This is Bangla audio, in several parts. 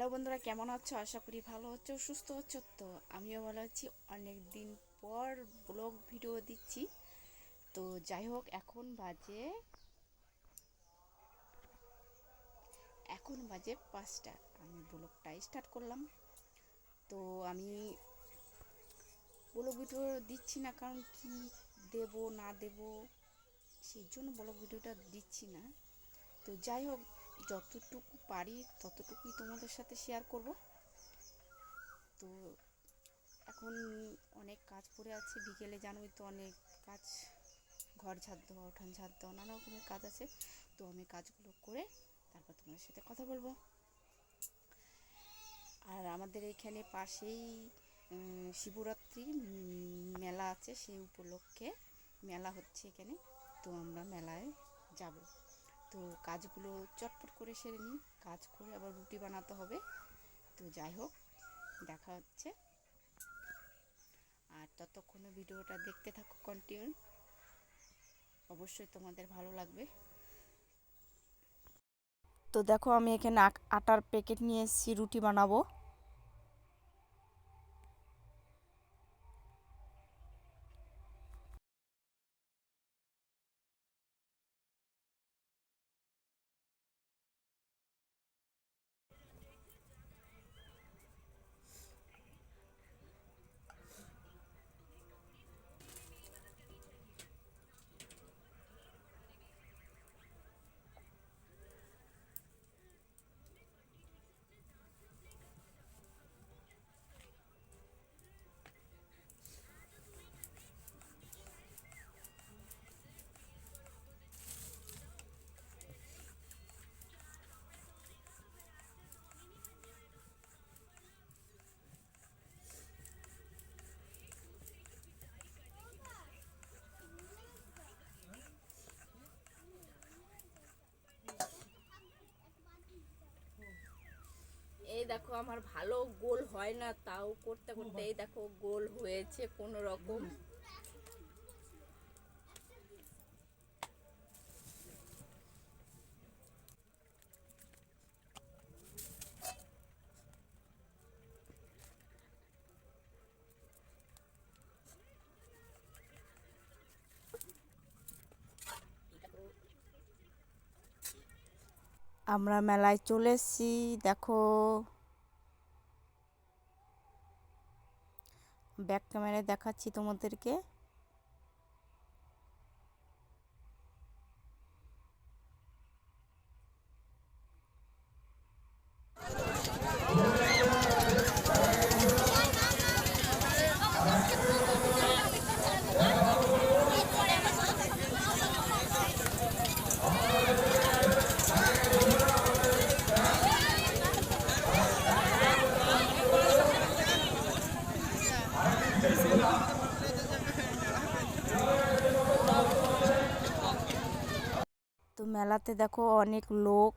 হ্যালো বন্ধুরা, কেমন আছো? আশা করি ভালো আছো, সুস্থ আছো। তো আমিও ভালো আছি। অনেক দিন পর ব্লগ ভিডিও দিচ্ছি। তো যাই হোক, এখন বাজে 5টা। আমি ব্লগটা স্টার্ট করলাম। তো আমি ব্লগ ভিডিও দিচ্ছি না, কারণ কি দেব না দেব সেই জন্য ব্লগ ভিডিওটা দিচ্ছি না। তো যাই হোক, যতটুকু পারি ততটুকুই তোমাদের সাথে শেয়ার করব। তো এখন অনেক কাজ পড়ে আছে, বিকেলে জানোই তো অনেক কাজ, ঘর ঝাড় দেওয়া, উঠান ঝাড় দেওয়া, নানা রকমের কাজ আছে। তো আমি কাজগুলো করে তারপর তোমাদের সাথে কথা বলবো। আর আমাদের এখানে পাশেই শিবরাত্রির মেলা আছে, সেই উপলক্ষে মেলা হচ্ছে এখানে। তো আমরা মেলায় যাব। তো কাজগুলো চটপট করে সেরে নিই, কাজ করে আবার রুটি বানাতে হবে। তো যাই হোক, দেখা হচ্ছে। আর ততক্ষণে ভিডিওটা দেখতে থাকো কন্টিনিউ, অবশ্যই তোমাদের ভালো লাগবে। তো দেখো, আমি এখানে আটার প্যাকেট নিয়ে এসেছি, রুটি বানাবো। এই দেখো, আমার ভালো গোল হয় না, তাও করতে করতে এই দেখো গোল হয়েছে কোনো রকম। আমরা মেলায় চলে এসেছি, দেখো। ব্যাক ক্যামেরায় দেখাচ্ছি তোমাদেরকে। তো মেলাতে দেখো অনেক লোক,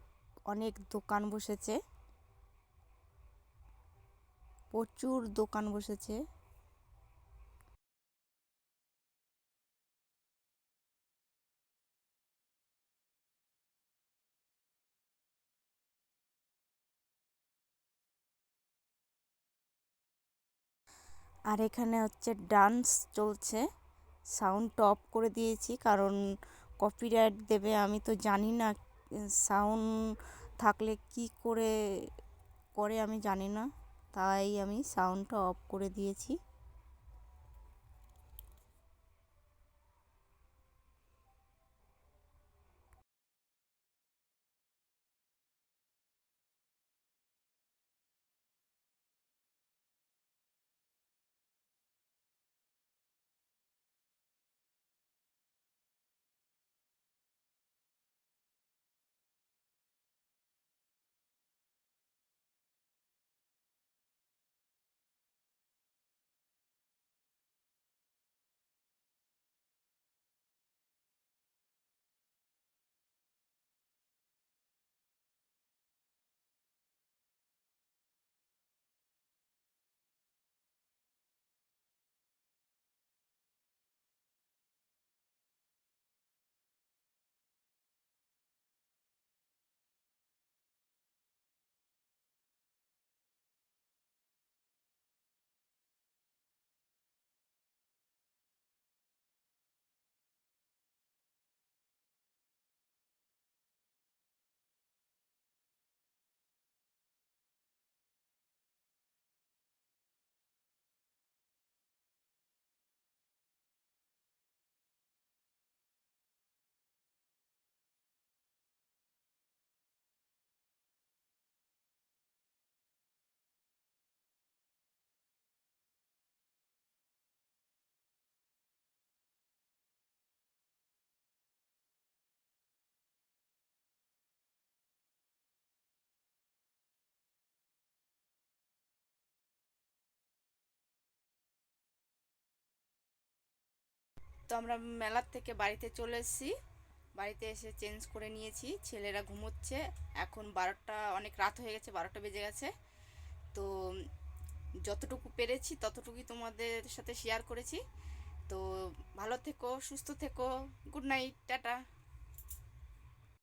অনেক দোকান বসেছে, প্রচুর দোকান বসেছে। আর এখানে হচ্ছে ডান্স চলছে। সাউন্ড অফ করে দিয়েছি, কারণ কপিরাইট দেবে, আমি তো জানি না সাউন্ড থাকলে কি করে করে আমি জানি না, তাই আমি সাউন্ডটা অফ করে দিয়েছি। তো আমরা মেলার থেকে বাড়িতে চলে এসেছি, বাড়িতে এসে চেঞ্জ করে নিয়েছি, ছেলেরা ঘুমোচ্ছে। এখন 12টা, অনেক রাত হয়ে গেছে, 12টা বেজে গেছে। তো যতটুকু পেরেছি ততটুকুই তোমাদের সাথে শেয়ার করেছি। তো ভালো থেকো, সুস্থ থেকো, গুড নাইট, টাটা।